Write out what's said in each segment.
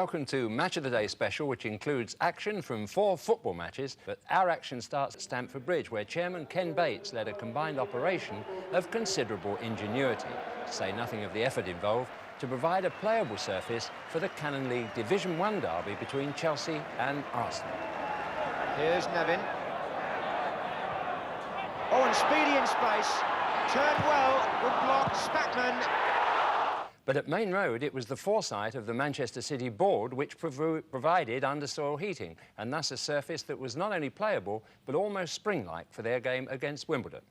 welcome to Match of the Day special, which includes action from 4 football matches. But our action starts at Stamford Bridge, where Chairman Ken Bates led a combined operation of considerable ingenuity, to say nothing of the effort involved, to provide a playable surface for the Canon League Division 1 derby between Chelsea and Arsenal. Here's Nevin. Oh, and speedy in space. Turned well. Good block. Spackman. But at Main Road, it was the foresight of the Manchester City board which provided undersoil heating, and thus a surface that was not only playable, but almost spring-like for their game against Wimbledon.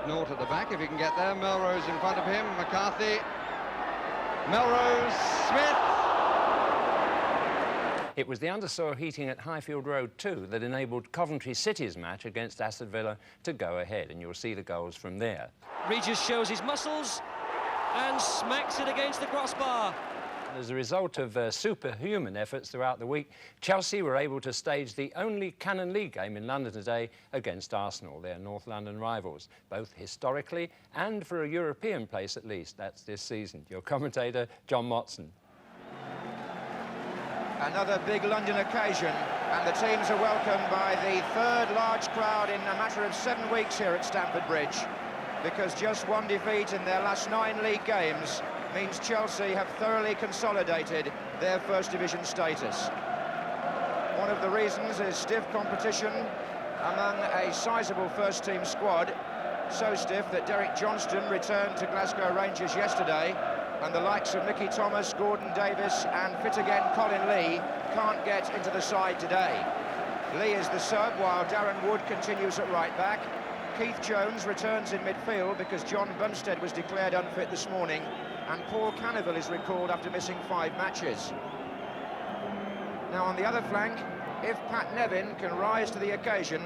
North at the back, if he can get there. Melrose in front of him. McCarthy. Melrose. Smith. It was the undersoil heating at Highfield Road too that enabled Coventry City's match against Aston Villa to go ahead, and you'll see the goals from there. Regis shows his muscles and smacks it against the crossbar. As a result of superhuman efforts throughout the week, Chelsea were able to stage the only Canon League game in London today against Arsenal, their North London rivals, both historically and for a European place at least. That's this season. Your commentator, John Motson. Another big London occasion, and the teams are welcomed by the third large crowd in a matter of 7 weeks here at Stamford Bridge, because just one defeat in their last 9 league games means Chelsea have thoroughly consolidated their First Division status. One of the reasons is stiff competition among a sizable first-team squad, so stiff that Derek Johnston returned to Glasgow Rangers yesterday, and the likes of Mickey Thomas, Gordon Davis and fit again Colin Lee can't get into the side today. Lee is the sub, while Darren Wood continues at right back. Keith Jones returns in midfield because John Bumstead was declared unfit this morning, and Paul Cannaville is recalled after missing 5 matches. Now on the other flank, if Pat Nevin can rise to the occasion,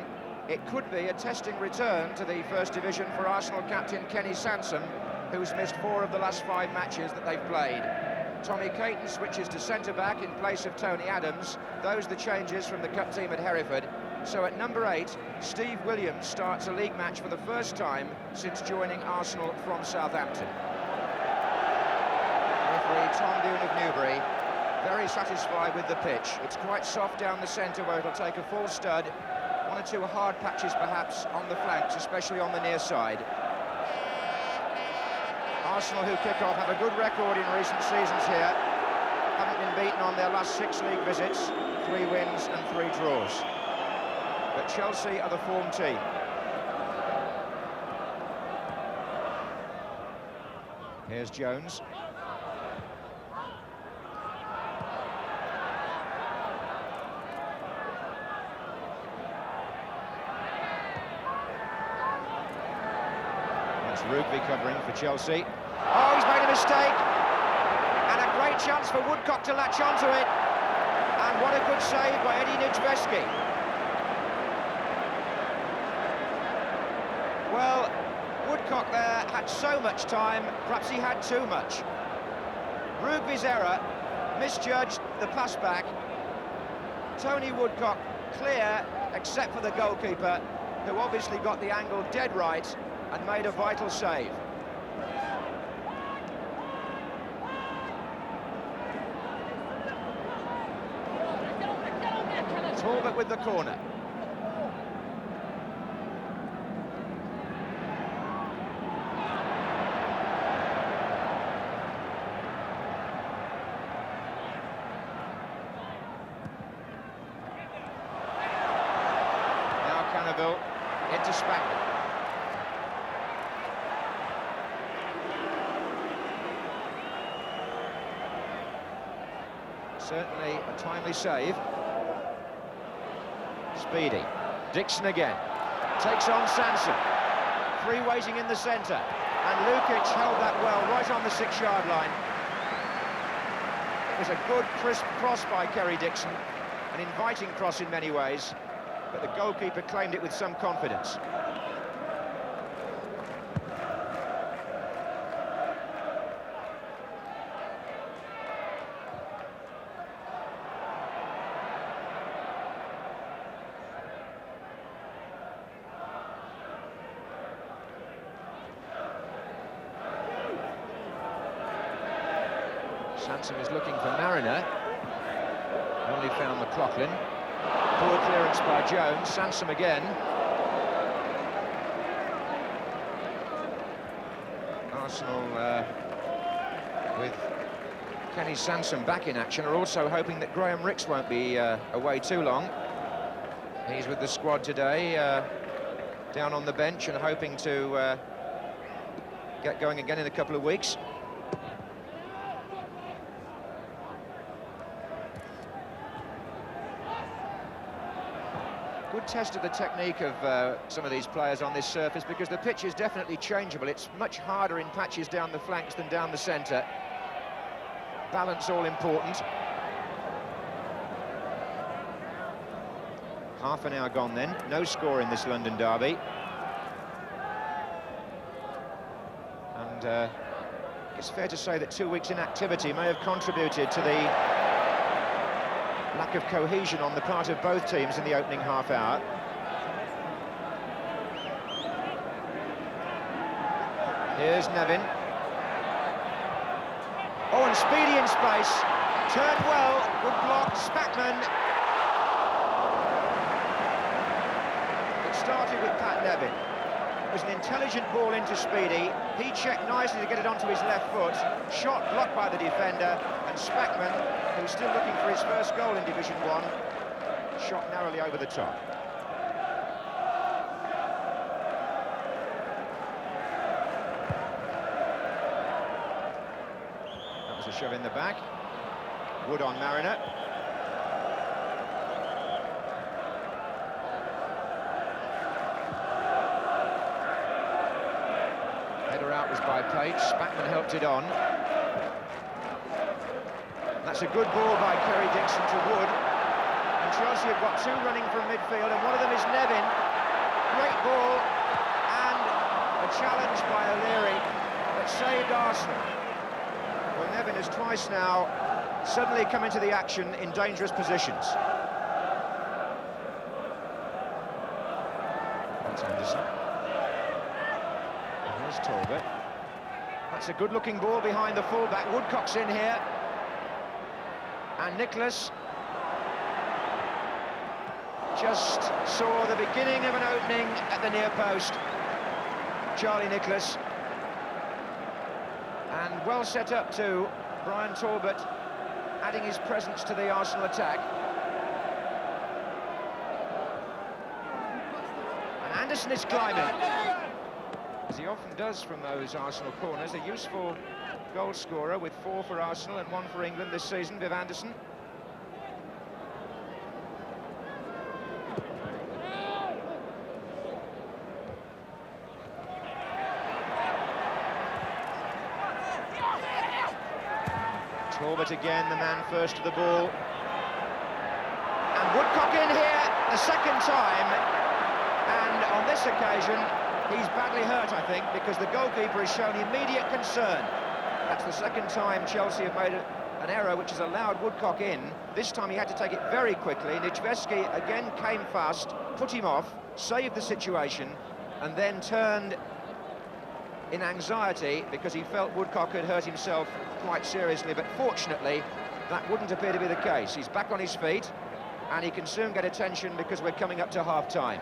it could be a testing return to the First Division for Arsenal captain Kenny Sansom, who's missed 4 of the last 5 matches that they've played. Tommy Caton switches to centre-back in place of Tony Adams. Those are the changes from the cup team at Hereford. So at number 8, Steve Williams starts a league match for the first time since joining Arsenal from Southampton. Referee Tom Dune of Newbury, very satisfied with the pitch. It's quite soft down the centre where it'll take a full stud. 1 or 2 hard patches perhaps on the flanks, especially on the near side. Arsenal, who kick off, have a good record in recent seasons here. Haven't been beaten on their last 6 league visits, 3 wins and 3 draws. But Chelsea are the form team. Here's Jones. That's Rugby covering for Chelsea. Oh, he's made a mistake. And a great chance for Woodcock to latch onto it. And what a good save by Eddie Nijveski. Well, Woodcock there had so much time, perhaps he had too much. Rugby's error misjudged the pass back. Tony Woodcock clear, except for the goalkeeper, who obviously got the angle dead right and made a vital save. Talbot with the corner. Now Cannaville into Spackman. Certainly a timely save. Speedy. Dixon again. Takes on Sansom. 3 waiting in the centre. And Lukic held that well right on the 6-yard line. It was a good, crisp cross by Kerry Dixon. An inviting cross in many ways. But the goalkeeper claimed it with some confidence. Sansom is looking for Mariner. Only found McLaughlin. Poor clearance by Jones. Sansom again. Arsenal, with Kenny Sansom back in action, are also hoping that Graham Rix won't be away too long. He's with the squad today, down on the bench, and hoping to get going again in a couple of weeks. Good test of the technique of some of these players on this surface, because the pitch is definitely changeable. It's much harder in patches down the flanks than down the centre. Balance all important. Half an hour gone then. No score in this London derby. And it's fair to say that 2 weeks' inactivity may have contributed to the lack of cohesion on the part of both teams in the opening half hour. Here's Nevin. Oh, and speedy in space. Turned well. Good block. Spackman. It started with Pat Nevin. It was an intelligent ball into Speedy. He checked nicely to get it onto his left foot. Shot blocked by the defender. And Spackman, who's still looking for his first goal in Division 1, shot narrowly over the top. That was a shove in the back. Wood on Mariner. Header out was by Page. Spackman helped it on. That's a good ball by Kerry Dixon to Wood. And Chelsea have got two running from midfield, and one of them is Nevin. Great ball, and a challenge by O'Leary that saved Arsenal. Well, Nevin has twice now suddenly come into the action in dangerous positions. That's Anderson. And here's Talbot. That's a good-looking ball behind the fullback. Woodcock's in here. And Nicholas just saw the beginning of an opening at the near post. Charlie Nicholas. And well set up too. Brian Talbot adding his presence to the Arsenal attack. And Anderson is climbing, as he often does from those Arsenal corners. A useful goal scorer, with 4 for Arsenal and 1 for England this season, Viv Anderson. Talbot again, the man first to the ball. And Woodcock in here the second time. And on this occasion, he's badly hurt, I think, because the goalkeeper has shown immediate concern. That's the second time Chelsea have made an error which has allowed Woodcock in. This time he had to take it very quickly. Nijveski again came fast, put him off, saved the situation, and then turned in anxiety because he felt Woodcock had hurt himself quite seriously. But fortunately, that wouldn't appear to be the case. He's back on his feet, and he can soon get attention because we're coming up to half-time.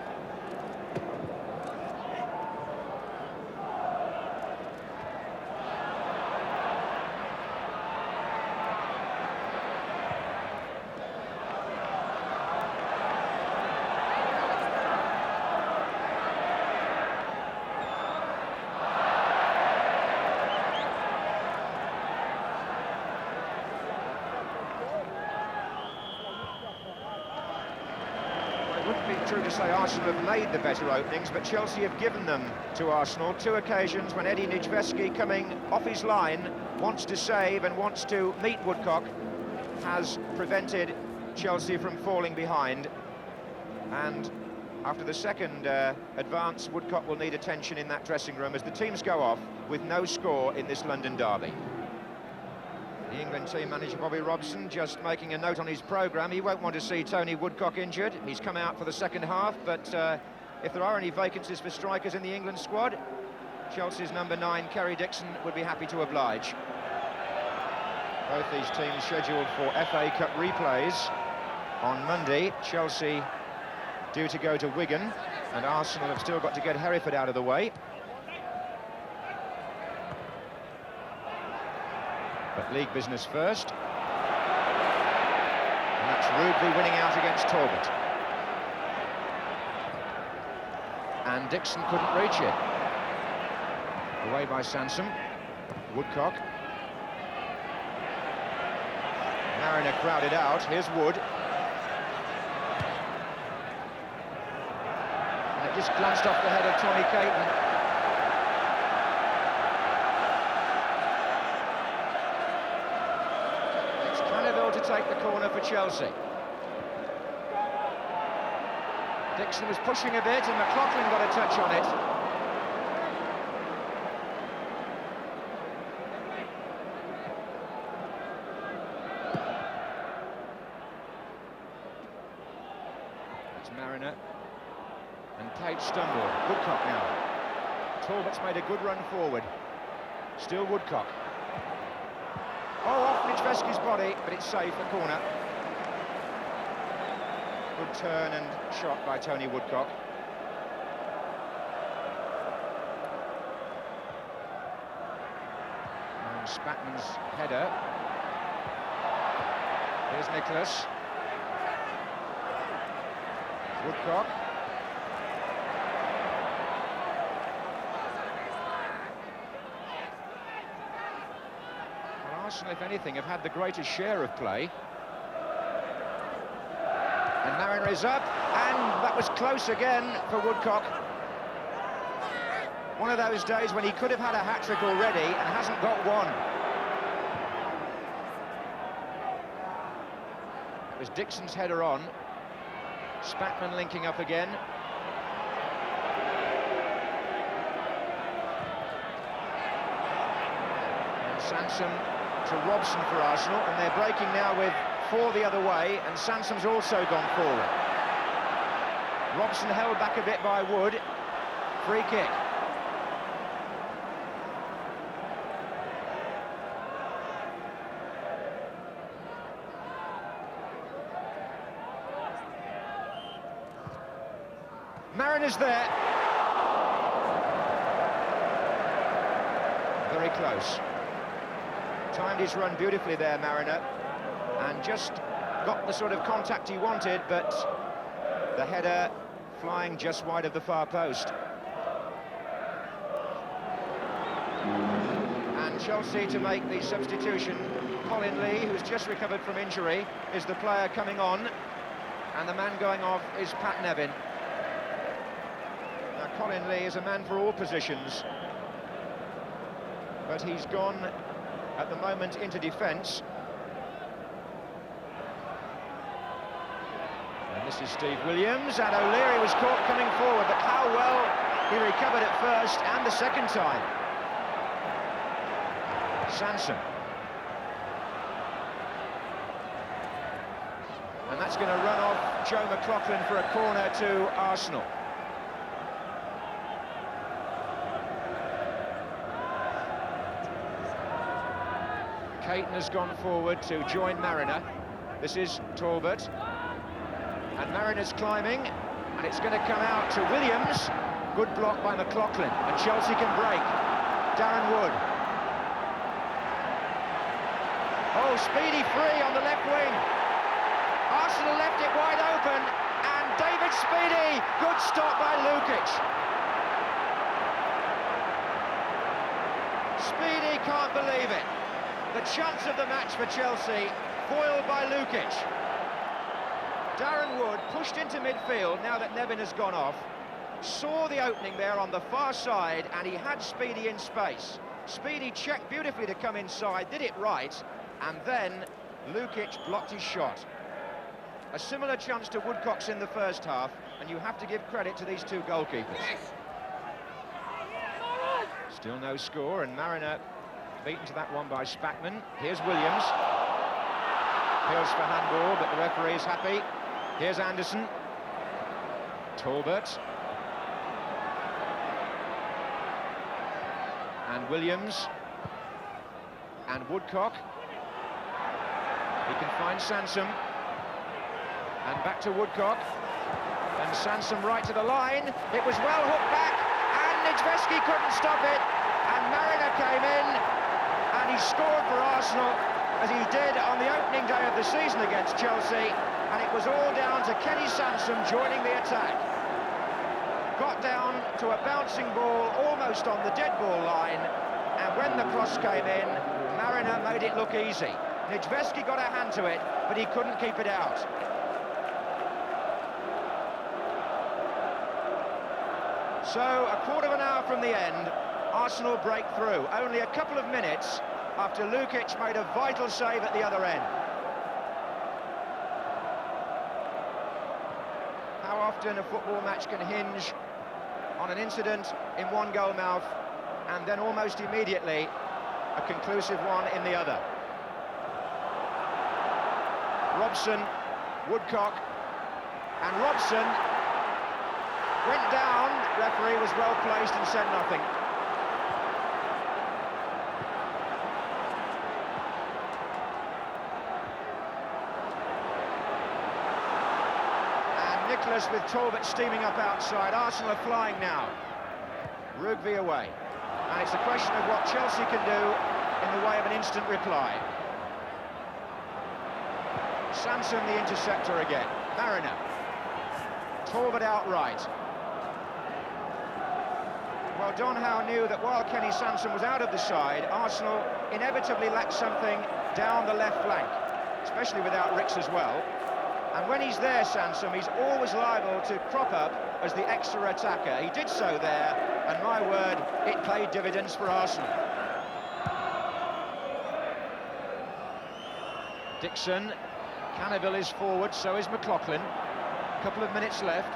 True to say Arsenal have made the better openings, but Chelsea have given them to Arsenal. 2 occasions when Eddie Nijveski, coming off his line, wants to save and wants to meet Woodcock, has prevented Chelsea from falling behind. And after the second advance, Woodcock will need attention in that dressing room as the teams go off with no score in this London derby. The England team manager Bobby Robson just making a note on his programme. He won't want to see Tony Woodcock injured. He's come out for the second half, but if there are any vacancies for strikers in the England squad, Chelsea's number 9, Kerry Dixon, would be happy to oblige. Both these teams scheduled for FA Cup replays on Monday. Chelsea due to go to Wigan, and Arsenal have still got to get Hereford out of the way. But league business first. And that's Rudeby winning out against Talbot. And Dixon couldn't reach it. Away by Sansom. Woodcock. Mariner crowded out. Here's Wood. And it just glanced off the head of Tommy Caton. It's Cannaville to take the corner for Chelsea. Dixon was pushing a bit and McLaughlin got a touch on it. Mariner and Page stumbled. Woodcock now. Talbot's made a good run forward. Still Woodcock. Oh, off Nijveski's body, but it's safe, a corner. Good turn and shot by Tony Woodcock. And Spatman's header. Here's Nicholas. Woodcock. Well, Arsenal, if anything, have had the greatest share of play. And Mariner is up, and that was close again for Woodcock. One of those days when he could have had a hat-trick already and hasn't got one. It was Dixon's header on. Spatman linking up again. And Sansom to Robson for Arsenal, and they're breaking now with 4 the other way, and Sansom's also gone forward. Robson held back a bit by Wood. Free kick. Mariner's there. Very close. Timed his run beautifully there, Mariner, and just got the sort of contact he wanted, but the header flying just wide of the far post. And Chelsea to make the substitution. Colin Lee, who's just recovered from injury, is the player coming on, and the man going off is Pat Nevin. Colin Lee is a man for all positions, but he's gone at the moment into defence. And this is Steve Williams, and O'Leary was caught coming forward, but how well he recovered at first and the second time. Sansom. And that's going to run off Joe McLaughlin for a corner to Arsenal. Caton has gone forward to join Mariner. This is Talbot. And Mariner's climbing, and it's going to come out to Williams. Good block by McLaughlin, and Chelsea can break. Darren Wood. Oh, Speedy free on the left wing. Arsenal left it wide open, and David Speedy. Good stop by Lukic. Speedy can't believe it. The chance of the match for Chelsea, foiled by Lukic. Darren Wood pushed into midfield now that Nevin has gone off. Saw the opening there on the far side, and he had Speedy in space. Speedy checked beautifully to come inside, did it right, and then Lukic blocked his shot. A similar chance to Woodcock's in the first half, and you have to give credit to these two goalkeepers. Still no score, and Mariner beaten to that one by Spatman. Here's Williams. Appeals for handball, but the referee is happy. Here's Anderson. Talbot. And Williams. And Woodcock. He can find Sansom. And back to Woodcock. And Sansom right to the line. It was well hooked back, and Nedvesky couldn't stop it. And Mariner came in, and he scored for Arsenal, as he did on the opening day of the season against Chelsea. And it was all down to Kenny Sansom joining the attack. Got down to a bouncing ball almost on the dead ball line, and when the cross came in, Mariner made it look easy. Nedvesky got a hand to it, but he couldn't keep it out. So, a quarter of an hour from the end, Arsenal break through. Only a couple of minutes after Lukic made a vital save at the other end. How often a football match can hinge on an incident in one goal mouth and then almost immediately a conclusive one in the other. Robson, Woodcock, and Robson went down. Referee was well placed and said nothing. And Nicholas with Talbot steaming up outside. Arsenal are flying now. Rugby away. And it's a question of what Chelsea can do in the way of an instant reply. Sansom the interceptor again. Mariner. Talbot outright. Well, Don Howe knew that while Kenny Sansom was out of the side, Arsenal inevitably lacked something down the left flank, especially without Ricks as well. And when he's there, Sansom, he's always liable to crop up as the extra attacker. He did so there, and my word, it paid dividends for Arsenal. Dixon, Cannaville is forward, so is McLaughlin. A couple of minutes left.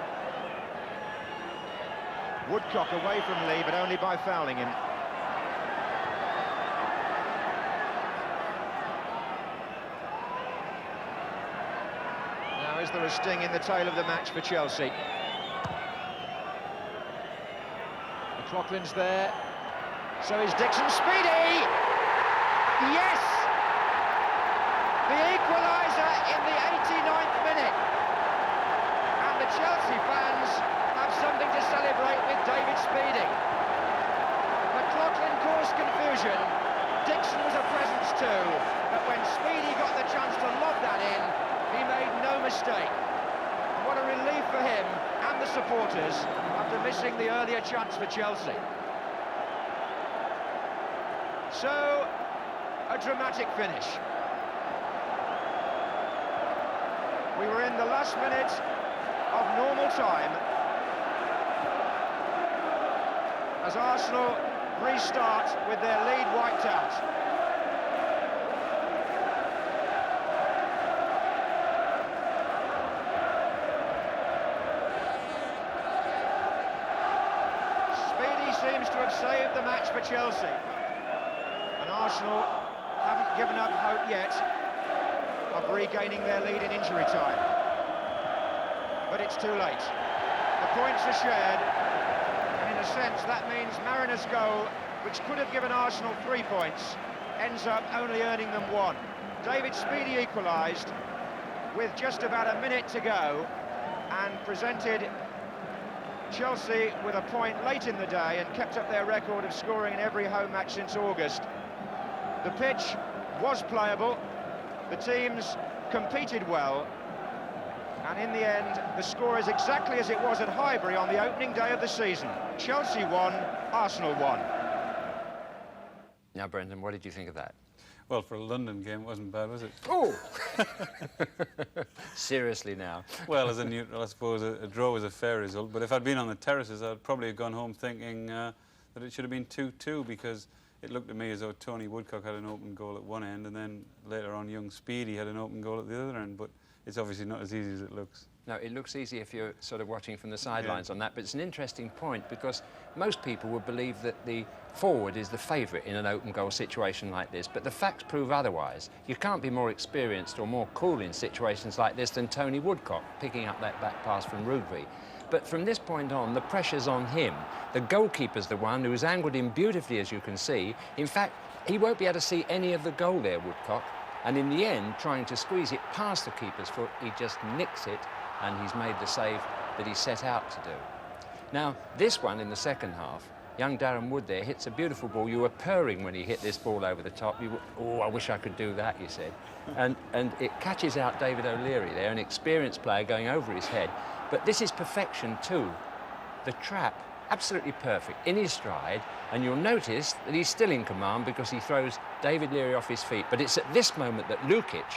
Woodcock away from Lee, but only by fouling him. Now is there a sting in the tail of the match for Chelsea? McLaughlin's there, so is Dixon. Speedy! Yes! The equaliser in the 89th minute. And the Chelsea fans have something to celebrate with David Speedy. McLaughlin caused confusion. Dixon was a presence too. But when Speedy got the chance to lob that in, he made no mistake. And what a relief for him and the supporters after missing the earlier chance for Chelsea. So, a dramatic finish. We were in the last minute of normal time as Arsenal restart with their lead wiped out. Speedy seems to have saved the match for Chelsea. And Arsenal haven't given up hope yet of regaining their lead in injury time. But it's too late. The points are shared, and in a sense that means Mariner's goal, which could have given Arsenal 3 points, ends up only earning them 1. David Speedy equalised with just about a minute to go and presented Chelsea with a point late in the day and kept up their record of scoring in every home match since August. The pitch was playable. The teams competed well, and in the end, the score is exactly as it was at Highbury on the opening day of the season. Chelsea won, Arsenal won. Now, Brendan, what did you think of that? Well, for a London game, it wasn't bad, was it? Oh! Seriously now. Well, as a neutral, I suppose a draw was a fair result, but if I'd been on the terraces, I'd probably have gone home thinking that it should have been 2-2, because it looked to me as though Tony Woodcock had an open goal at one end, and then later on young Speedy had an open goal at the other end, but it's obviously not as easy as it looks. No, it looks easy if you're sort of watching from the sidelines on that, but it's an interesting point because most people would believe that the forward is the favourite in an open goal situation like this, but the facts prove otherwise. You can't be more experienced or more cool in situations like this than Tony Woodcock, picking up that back pass from Rugby. But from this point on, the pressure's on him. The goalkeeper's the one who's angled him beautifully, as you can see. In fact, he won't be able to see any of the goal there, Woodcock. And in the end, trying to squeeze it past the keeper's foot, he just nicks it, and he's made the save that he set out to do. Now, this one in the second half, young Darren Wood there hits a beautiful ball. You were purring when he hit this ball over the top. You were, oh, I wish I could do that, you said. And it catches out David O'Leary there, an experienced player going over his head. But this is perfection too. The trap, absolutely perfect, in his stride, and you'll notice that he's still in command because he throws David Leary off his feet. But it's at this moment that Lukic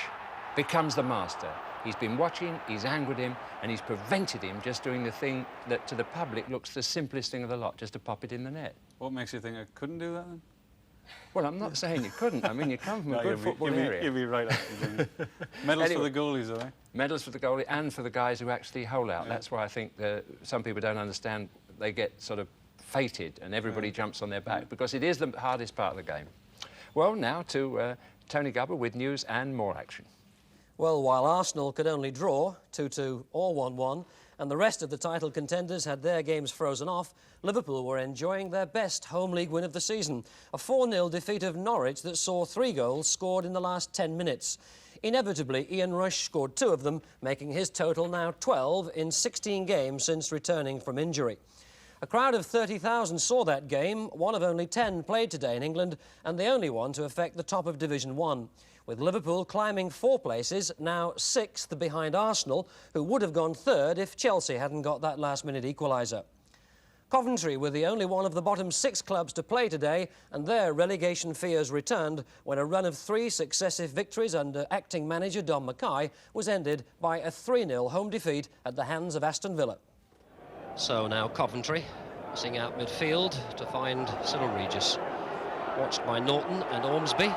becomes the master. He's been watching, he's angered him, and he's prevented him just doing the thing that to the public looks the simplest thing of the lot, just to pop it in the net. What makes you think I couldn't do that then? Well, I'm not saying you couldn't. I mean, you come from a good football area. You'll be right, actually. Medals anyway, for the goalies, are they? Medals for the goalie and for the guys who actually hole out. Yeah. That's why I think some people don't understand. They get sort of fated and everybody jumps on their back because it is the hardest part of the game. Well, now to Tony Gubber with news and more action. Well, while Arsenal could only draw 2-2 or 1-1, and the rest of the title contenders had their games frozen off, Liverpool were enjoying their best home league win of the season, a 4-0 defeat of Norwich that saw 3 goals scored in the last 10 minutes. Inevitably, Ian Rush scored 2 of them, making his total now 12 in 16 games since returning from injury. A crowd of 30,000 saw that game, one of only 10 played today in England, and the only one to affect the top of Division 1. With Liverpool climbing 4 places, now 6th behind Arsenal, who would have gone 3rd if Chelsea hadn't got that last-minute equaliser. Coventry were the only one of the bottom 6 clubs to play today, and their relegation fears returned when a run of 3 successive victories under acting manager Don Mackay was ended by a 3-0 home defeat at the hands of Aston Villa. So now Coventry missing out midfield to find Cyril Regis, watched by Norton and Ormsby.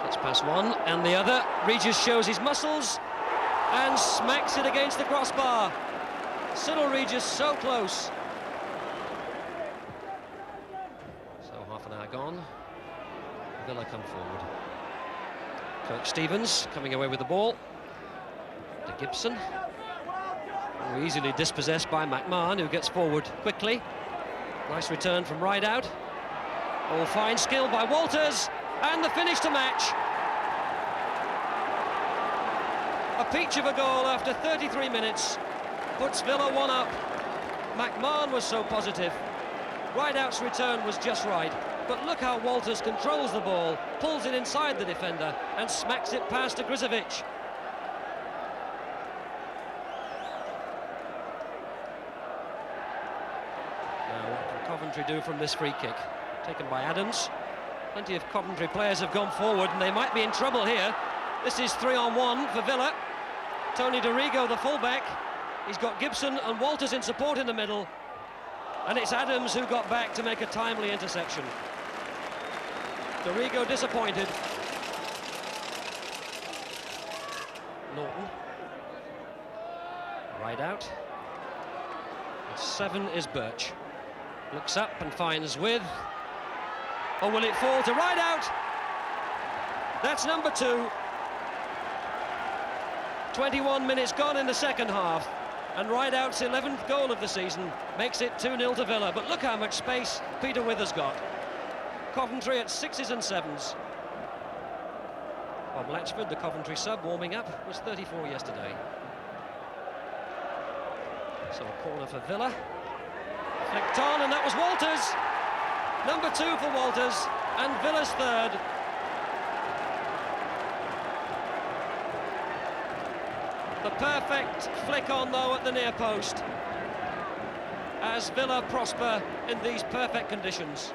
It's past one and the other. Regis shows his muscles and smacks it against the crossbar. Cyril Regis so close. So half an hour gone. Villa come forward. Kirk Stevens coming away with the ball. To Gibson. Easily dispossessed by McMahon, who gets forward quickly. Nice return from Rideout. All fine skill by Walters. And the finish to match. A peach of a goal after 33 minutes puts Villa 1 up. McMahon was so positive. Rideout's return was just right. But look how Walters controls the ball, pulls it inside the defender and smacks it past to Grizovic. Now what can Coventry do from this free kick? Taken by Adams. Plenty of Coventry players have gone forward and they might be in trouble here. This is 3-on-1 for Villa. Tony Dorigo, the fullback. He's got Gibson and Walters in support in the middle. And it's Adams who got back to make a timely interception. Dorigo disappointed. Norton. Rideout. And 7 is Birch. Looks up and finds with. Or will it fall to Rideout? That's number 2. 21 minutes gone in the second half. And Rideout's 11th goal of the season makes it 2-0 to Villa. But look how much space Peter Withers got. Coventry at 6s and 7s. Bob Latchford, the Coventry sub, warming up, was 34 yesterday. So a corner for Villa. Flicked on, and that was Walters. Number 2 for Walters, and Villa's 3rd. The perfect flick on, though, at the near post. As Villa prosper in these perfect conditions.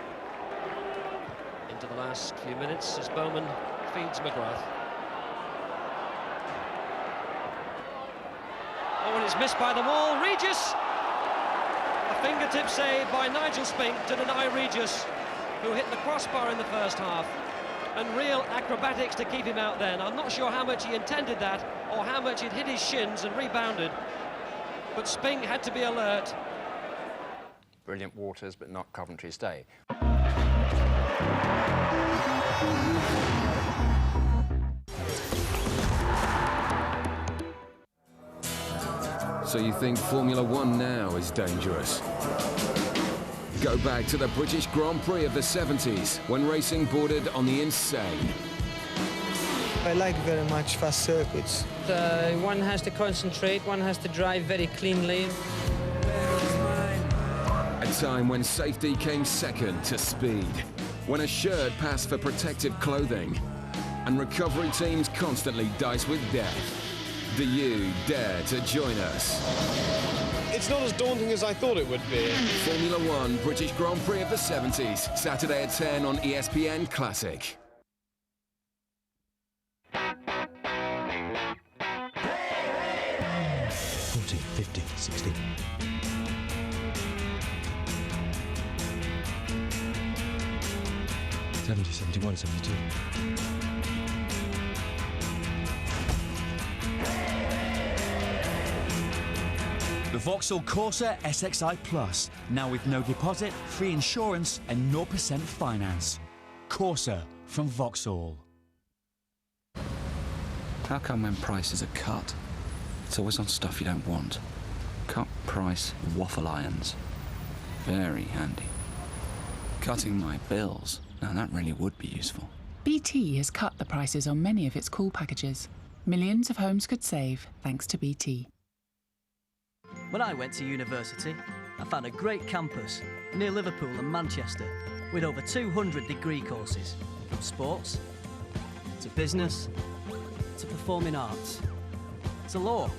Into the last few minutes as Bowman feeds McGrath. Oh, and it's missed by the wall. Regis! A fingertip save by Nigel Spink to deny Regis, who hit the crossbar in the first half. And real acrobatics to keep him out then. I'm not sure how much he intended that or how much it hit his shins and rebounded. But Spink had to be alert. Brilliant Waters, but not Coventry's day. So you think Formula One now is dangerous? Go back to the British Grand Prix of the 70s, when racing bordered on the insane. I like very much fast circuits. One has to concentrate, one has to drive very cleanly. A time when safety came second to speed, when a shirt passed for protective clothing, and recovery teams constantly dice with death. Do you dare to join us? It's not as daunting as I thought it would be. Formula One British Grand Prix of the 70s, Saturday at 10 on ESPN Classic. 40, 50, 60. $70, $71, $72. The Vauxhall Corsa SXI Plus, now with no deposit, free insurance and 0% finance. Corsa from Vauxhall. How come when prices are cut, it's always on stuff you don't want? Cut price waffle irons. Very handy. Cutting my bills. Now that really would be useful. BT has cut the prices on many of its cool packages. Millions of homes could save thanks to BT. When I went to university, I found a great campus near Liverpool and Manchester with over 200 degree courses, from sports to business to performing arts to law.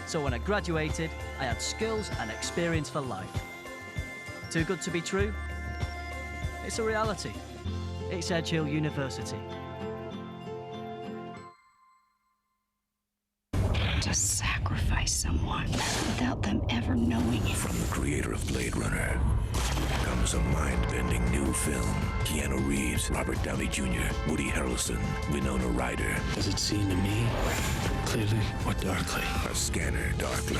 So when I graduated, I had skills and experience for life. Too good to be true? It's a reality. It's Edge Hill University. To sacrifice someone without them ever knowing it. From the creator of Blade Runner comes a mind-bending new film. Keanu Reeves, Robert Downey Jr., Woody Harrelson, Winona Ryder. Does it seem to me clearly or darkly? A scanner darkly.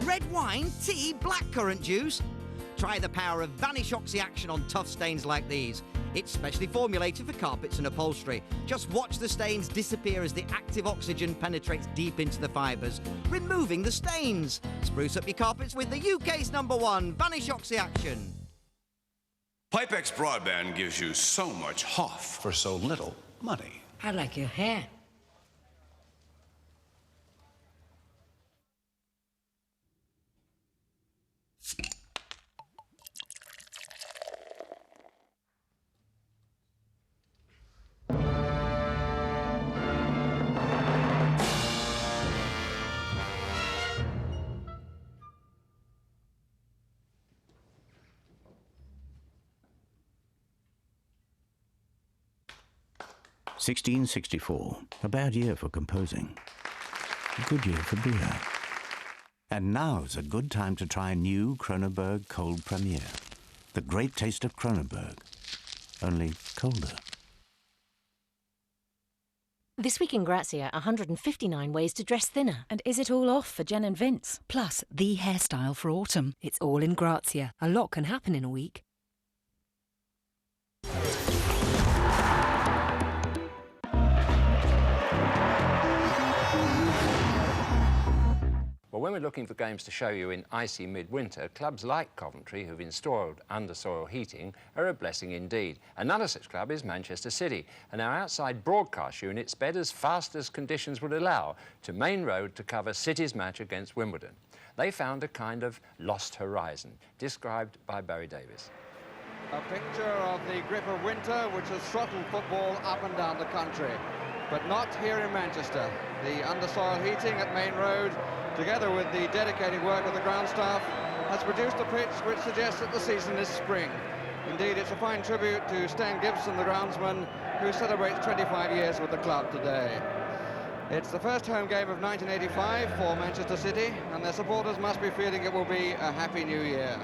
Red wine, tea, blackcurrant juice. Try the power of Vanish Oxy action on tough stains like these. It's specially formulated for carpets and upholstery. Just watch the stains disappear as the active oxygen penetrates deep into the fibres, removing the stains. Spruce up your carpets with the UK's #1 Vanish Oxy action. Pipex Broadband gives you so much Hoff for so little money. I like your hair. (1664), a bad year for composing, a good year for beer. And now's a good time to try a new Kronenbourg Cold Premier. The great taste of Kronenbourg, only colder. This week in Grazia, 159 ways to dress thinner. And is it all off for Jen and Vince? Plus, the hairstyle for autumn. It's all in Grazia. A lot can happen in a week. Well, when we're looking for games to show you in icy midwinter, clubs like Coventry, who've installed under-soil heating, are a blessing indeed. Another such club is Manchester City, and our outside broadcast unit sped as fast as conditions would allow to Main Road to cover City's match against Wimbledon. They found a kind of lost horizon, described by Barry Davies. A picture of the grip of winter which has throttled football up and down the country, but not here in Manchester. The under-soil heating at Main Road, together with the dedicated work of the ground staff, has produced a pitch which suggests that the season is spring. Indeed, it's a fine tribute to Stan Gibson, the groundsman, who celebrates 25 years with the club today. It's the first home game of 1985 for Manchester City, and their supporters must be feeling it will be a happy new year.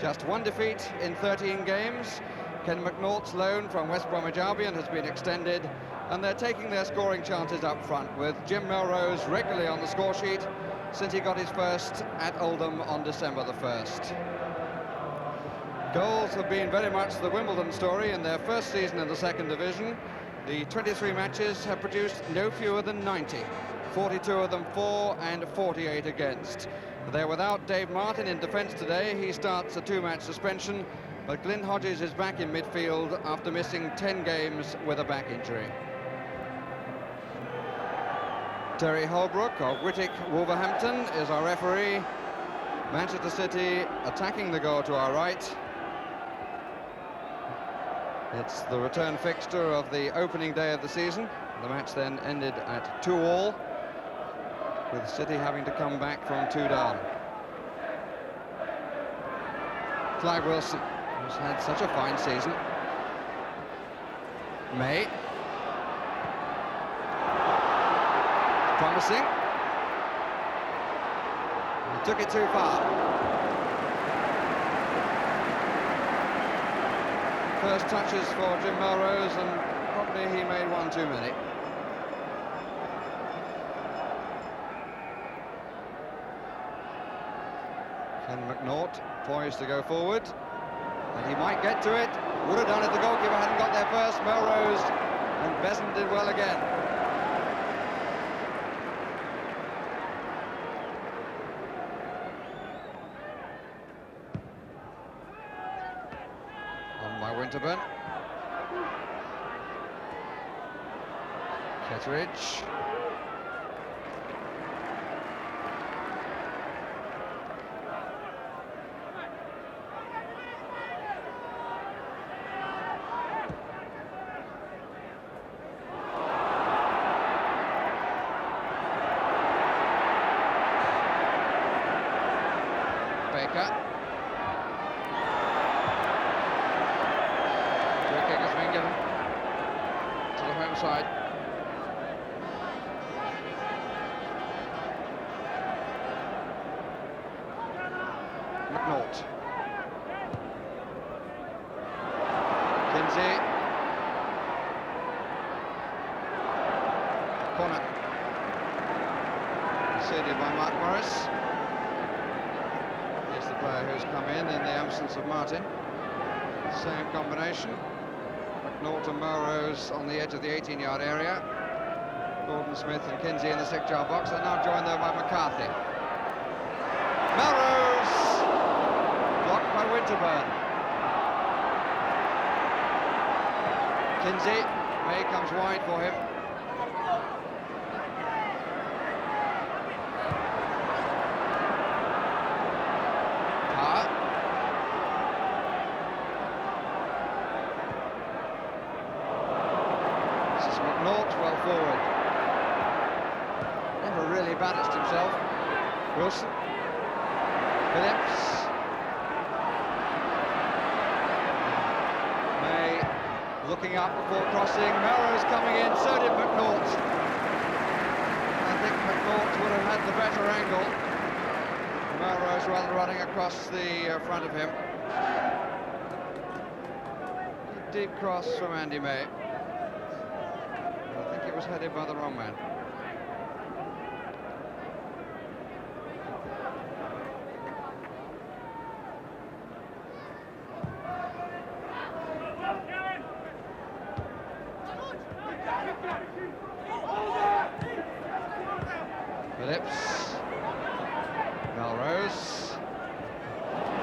Just one defeat in 13 games. Ken McNaught's loan from West Bromwich Albion has been extended, and they're taking their scoring chances up front, with Jim Melrose regularly on the score sheet since he got his first at Oldham on December the 1st. Goals have been very much the Wimbledon story in their first season in the second division. The 23 matches have produced no fewer than 90, 42 of them for and 48 against. They're without Dave Martin in defence today. He starts a 2-match suspension But Glyn Hodges is back in midfield after missing 10 games with a back injury. Terry Holbrook of Whitwick, Wolverhampton, is our referee. Manchester City attacking the goal to our right. It's the return fixture of the opening day of the season. The match then ended at 2-2, with City having to come back from 2 down. Clive Wilson, who's had such a fine season. May. Promising. He took it too far. First touches for Jim Melrose, and probably he made one too many. Ken McNaught poised to go forward, and he might get to it. Would have done it, the goalkeeper hadn't got there first. Melrose, and Besant did well again. Winterburn. Ketteridge. Baker. Given to the home side. McNaught. Kinsey. Corner. Conceded by Mark Morris. Here's the player who's come in the absence of Martin. Same combination. McNaught and Melrose on the edge of the 18-yard area. Gordon Smith and Kinsey in the 6-yard box. They're now joined there by McCarthy. Melrose! Blocked by Winterburn. Kinsey. May comes wide for him. Forward. Never really balanced himself. Wilson. Phillips. May looking up before crossing. Melrose coming in, so did McNaught. I think McNaught would have had the better angle. Melrose rather running across the front of him. He did cross from Andy May. It was headed by the wrong man. Phillips. Melrose.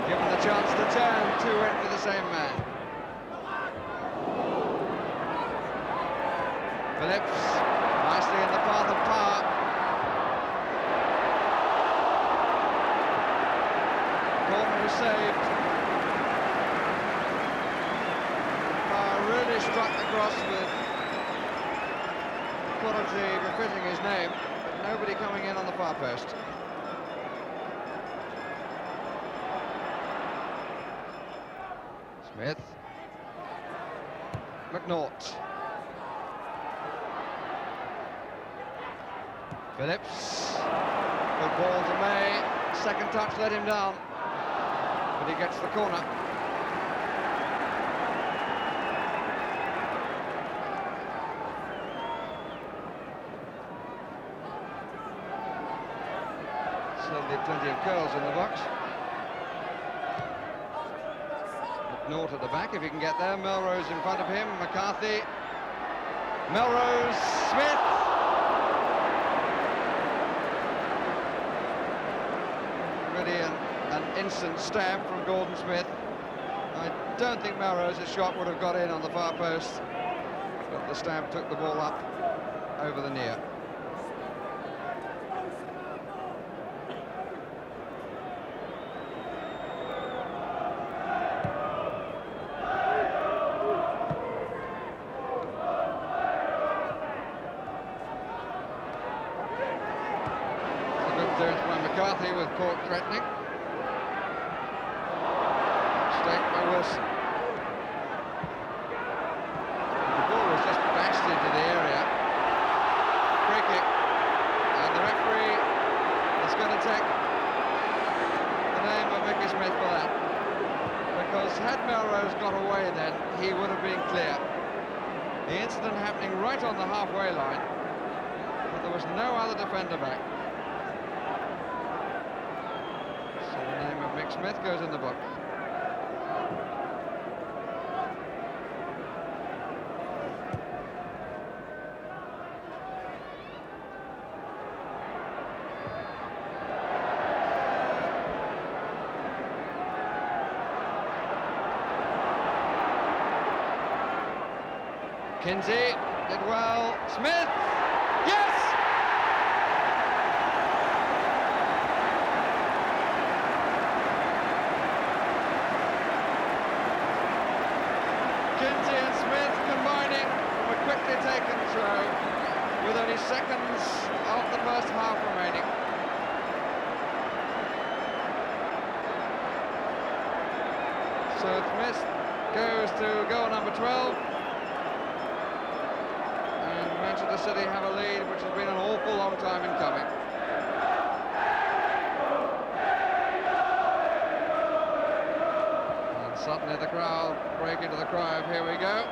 Given the chance to turn, 2 in for the same man. Phillips, nicely in the path of Parr. Gordon was saved. Parr really struck the cross with quality befitting his name, but nobody coming in on the far post. Smith. McNaught. Phillips, good ball to May, second touch let him down, but he gets the corner. Certainly plenty of curls in the box. McNaught at the back if he can get there, Melrose in front of him, McCarthy, Melrose, Smith. Really an instant stamp from Gordon Smith. I don't think Melrose's shot would have got in on the far post, but the stamp took the ball up over the near. McCarthy with Cork threatening. Stake by Wilson. The ball was just bashed into the area. Free kick. And the referee is going to take the name of Mickey Smith for that. Because had Melrose got away then, he would have been clear. The incident happening right on the halfway line, but there was no other defender back. Mick Smith goes in the book. Kinsey did well. Smith! Yes! Taken throw with only seconds of the first half remaining. So Smith goes to goal number 12, and Manchester City have a lead which has been an awful long time in coming. And suddenly the crowd break into the cry of "Here we go."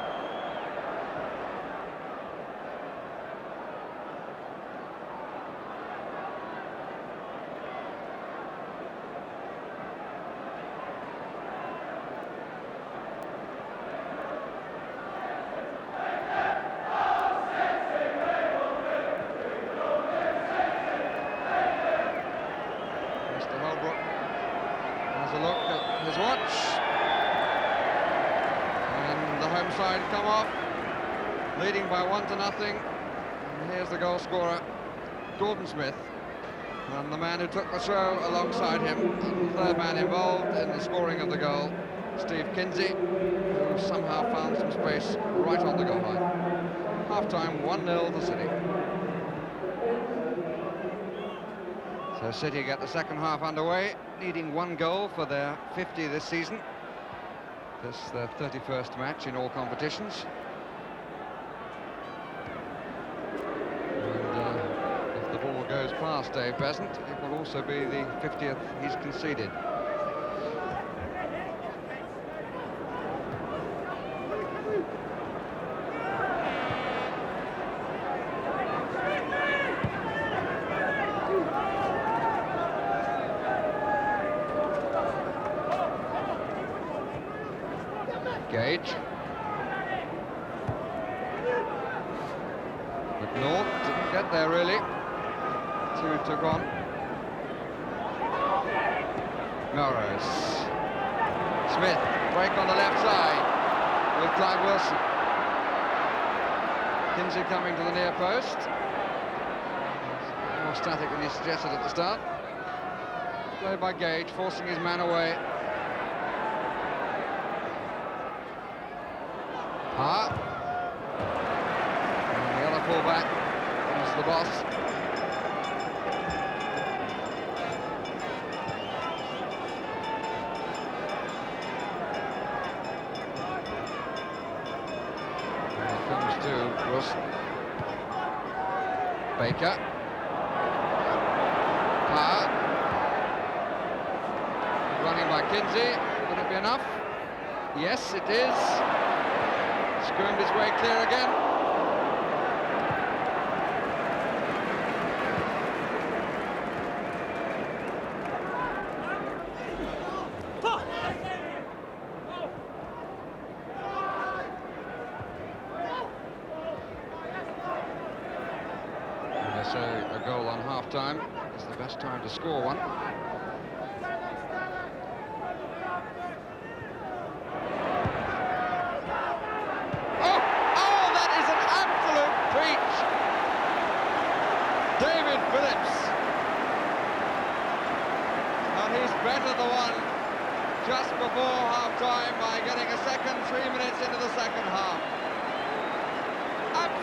Come off, leading by 1-0. And here's the goal scorer, Gordon Smith, and the man who took the throw alongside him, the third man involved in the scoring of the goal, Steve Kinsey, who somehow found some space right on the goal line. Half-time, 1-0 to City. So City get the second half underway, needing one goal for their 50 this season. This is their 31st match in all competitions. And if the ball goes past Dave Besant, it will also be the 50th he's conceded. Gage. McNaught didn't get there really. Two took on. Melrose. Smith, break on the left side with Clive Wilson. Kinsey coming to the near post. More static than he suggested at the start. Played by Gage, forcing his man away. And the other fullback is the boss. And it comes to Wilson. Baker. Running by Kinsey. Would it be enough? Yes, it is. Screamed his way clear again. And they say a goal on half-time is the best time to score one.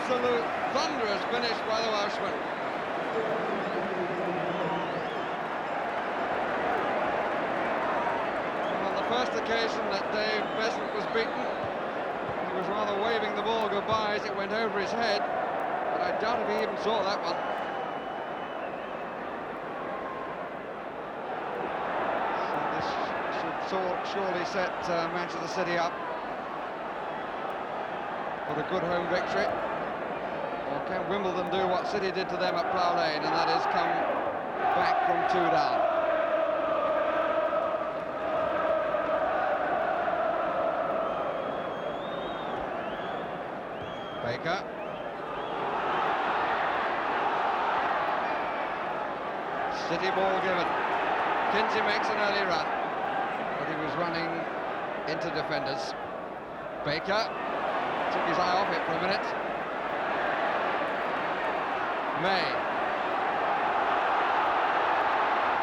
absolute thunderous finish by the Welshman. And on the first occasion that Dave Besant was beaten, he was rather waving the ball goodbye as it went over his head, but I doubt if he even saw that one. So this should surely set Manchester City up for a good home victory. Or can Wimbledon do what City did to them at Plough Lane, and that is come back from 2 down? Baker. City ball given. Kinsey makes an early run, but he was running into defenders. Baker took his eye off it for a minute. May.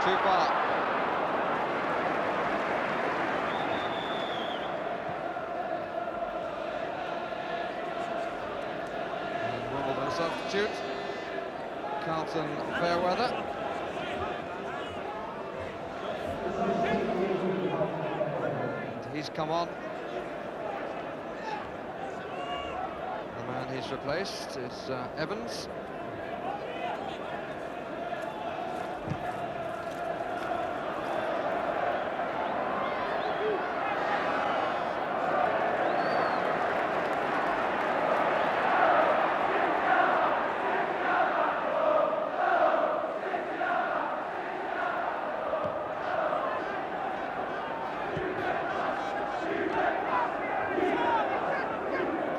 Too far. And Wimbledon substitute. Carlton Fairweather. And he's come on. The man he's replaced is Evans.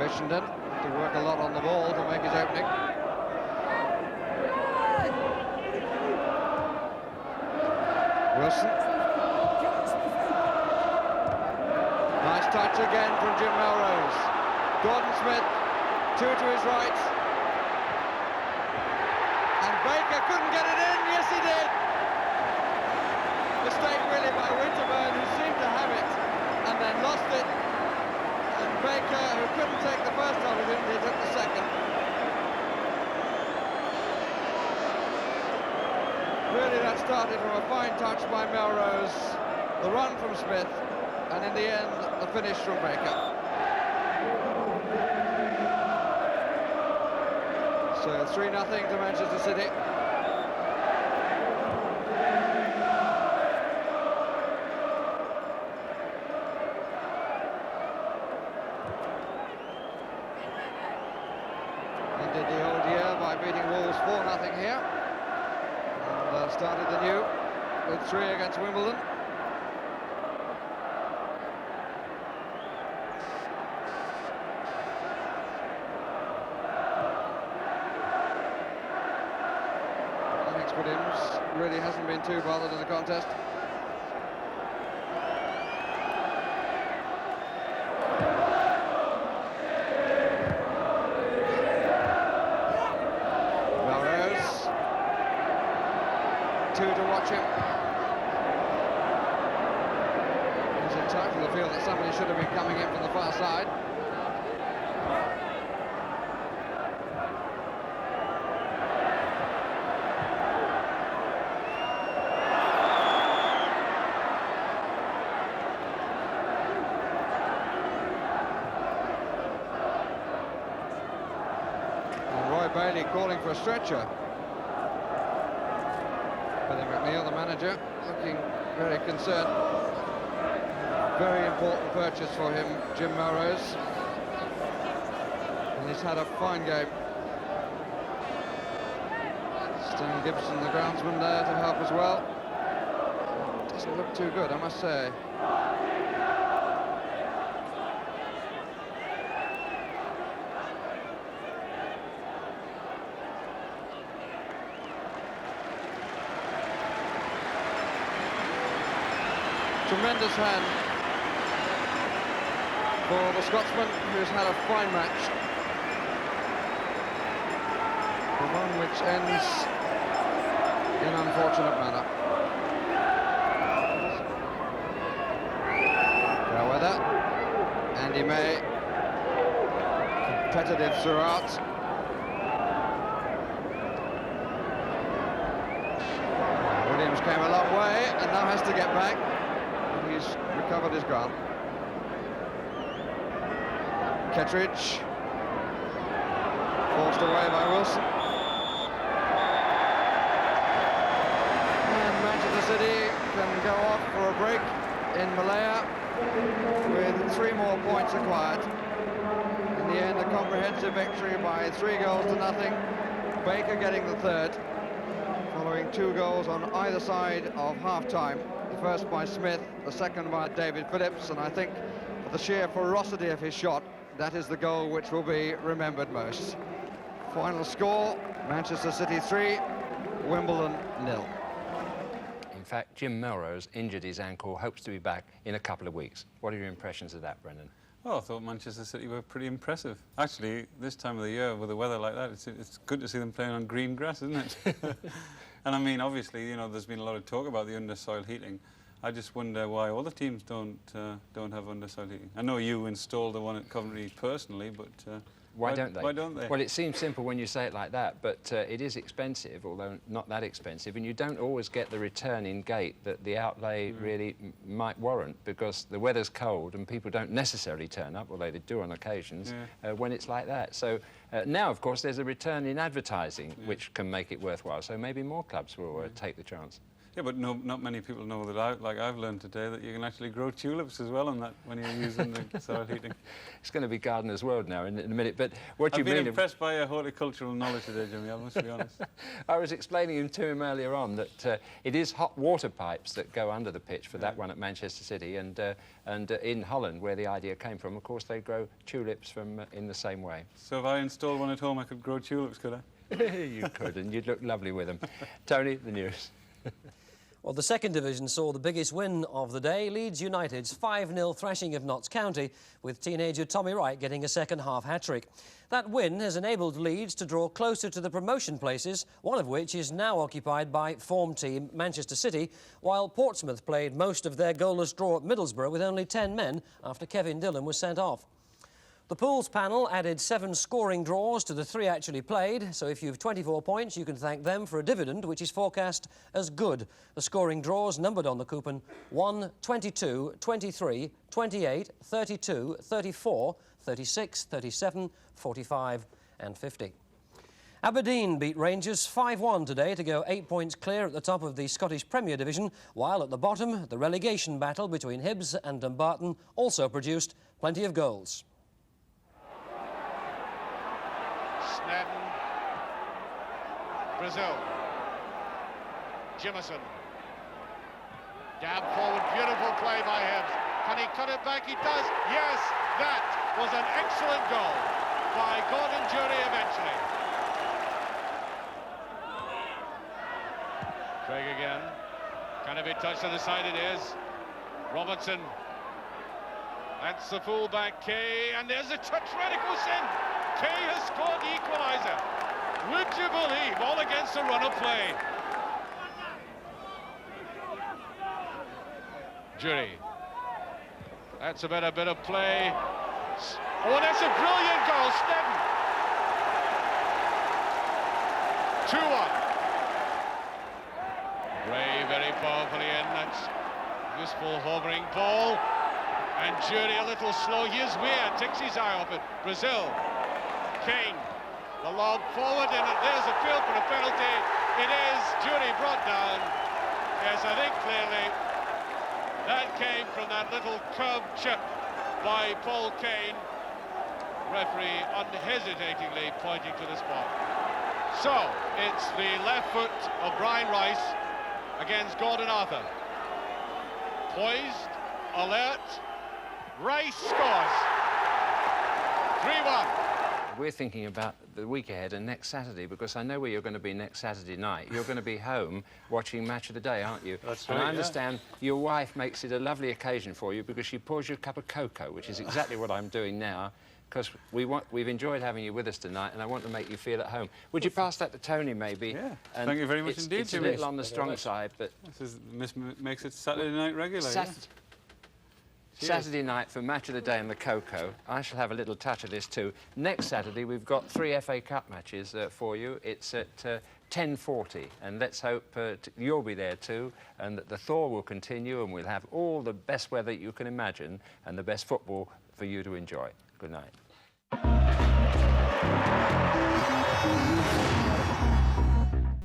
Fishenden to work a lot on the ball to make his opening. Wilson. Nice touch again from Jim Melrose. Gordon Smith, 2 to his right. And Baker couldn't get it in. Yes, he did. Mistake really by Winterburn, who seemed to have it and then lost it. And Baker, who couldn't take the first opportunity, took the second. Really, that started from a fine touch by Melrose, the run from Smith, and in the end, the finish from Baker. So 3-0 to Manchester City. Ended the old year by beating Wolves 4-0 here. And started the new with 3 against Wimbledon. Alex Williams really hasn't been too bothered in the contest. Melrose. 2 to watch him. He's entitled to feel that somebody should have been coming in from the far side. And Roy Bailey calling for a stretcher. Billy McNeil, the manager, looking very concerned. Very important purchase for him, Jim Melrose. And he's had a fine game. Stan Gibson, the groundsman, there to help as well. Doesn't look too good, I must say. Tremendous hand for the Scotsman, who's had a fine match. The one which ends in unfortunate manner. Fairweather, Andy May, competitive throughout. James came a long way and now has to get back. And he's recovered his ground. Kettridge. Forced away by Wilson. And Manchester City can go off for a break in Malaya with 3 more points acquired. In the end, a comprehensive victory by 3-0. Baker getting the 3rd, following 2 goals on either side of half-time. The first by Smith, the second by David Phillips, and I think for the sheer ferocity of his shot, that is the goal which will be remembered most. Final score, Manchester City 3, Wimbledon 0. In fact, Jim Melrose injured his ankle, hopes to be back in a couple of weeks. What are your impressions of that, Brendan? Well, I thought Manchester City were pretty impressive. Actually, this time of the year, with the weather like that, it's good to see them playing on green grass, isn't it? And I mean, obviously, you know, there's been a lot of talk about the undersoil heating. I just wonder why all the teams don't have undersoil heating. I know you installed the one at Coventry personally, but why don't they? Why don't they? Well, it seems simple when you say it like that, but it is expensive, although not that expensive, and you don't always get the return in gate that the outlay really might warrant, because the weather's cold and people don't necessarily turn up, although they do on occasions, when it's like that. So now, of course, there's a return in advertising, which can make it worthwhile, so maybe more clubs will take the chance. Yeah, but not many people know that I've learned today that you can actually grow tulips as well on that when you're using the soil heating. It's going to be Gardener's World now in a minute, but what you mean... I've been impressed by your horticultural knowledge today, Jimmy, I must be honest. I was explaining to him earlier on that it is hot water pipes that go under the pitch for that one at Manchester City, and in Holland, where the idea came from, of course, they grow tulips from in the same way. So if I installed one at home, I could grow tulips, could I? You could, and you'd look lovely with them. Tony, the news. Well, the second division saw the biggest win of the day, Leeds United's 5-0 thrashing of Notts County, with teenager Tommy Wright getting a second-half hat-trick. That win has enabled Leeds to draw closer to the promotion places, one of which is now occupied by form team Manchester City, while Portsmouth played most of their goalless draw at Middlesbrough with only 10 men after Kevin Dillon was sent off. The pools panel added 7 scoring draws to the 3 actually played, so if you've 24 points, you can thank them for a dividend, which is forecast as good. The scoring draws numbered on the coupon 1, 22, 23, 28, 32, 34, 36, 37, 45 and 50. Aberdeen beat Rangers 5-1 today to go 8 points clear at the top of the Scottish Premier Division, while at the bottom, the relegation battle between Hibs and Dumbarton also produced plenty of goals. Snedden, Brazil, Jimison, dab forward, beautiful play by Hibs. Can he cut it back? He does. Yes, that was an excellent goal by Gordon Jury eventually. Craig again. Can it be touched to the side? It is. Robertson. That's the fullback, Kay, and there's a touch. Reddick goes in. Kay has scored the equaliser. Would you believe, all against a run of play. Jury. That's about a bit of play. Oh, that's a brilliant goal, Snedden. 2-1. Gray very powerfully in. That's useful hovering ball. And Jury a little slow. Here's Weir, takes his eye off it. Brazil. Kane, the lob forward, and there's a field for a penalty. It is. Jury brought down. Yes, I think clearly that came from that little curved chip by Paul Kane. Referee unhesitatingly pointing to the spot. So, it's the left foot of Brian Rice against Gordon Arthur. Poised, alert, Rice scores. 3-1. We're thinking about the week ahead and next Saturday, because I know where you're going to be next Saturday night. You're going to be home watching Match of the Day, aren't you? That's and right, I understand your wife makes it a lovely occasion for you because she pours you a cup of cocoa, which is exactly what I'm doing now, because we've enjoyed having you with us tonight, and I want to make you feel at home. Would you pass that to Tony, maybe? Yeah, and thank you very much indeed, It's Jimmy. a little on the strong side, but... This makes it Saturday night regular, Saturday night for Match of the Day in the Coco. I shall have a little touch of this too. Next Saturday we've got 3 FA Cup matches for you. It's at 10:40, and let's hope you'll be there too, and that the thaw will continue, and we'll have all the best weather you can imagine and the best football for you to enjoy. Good night.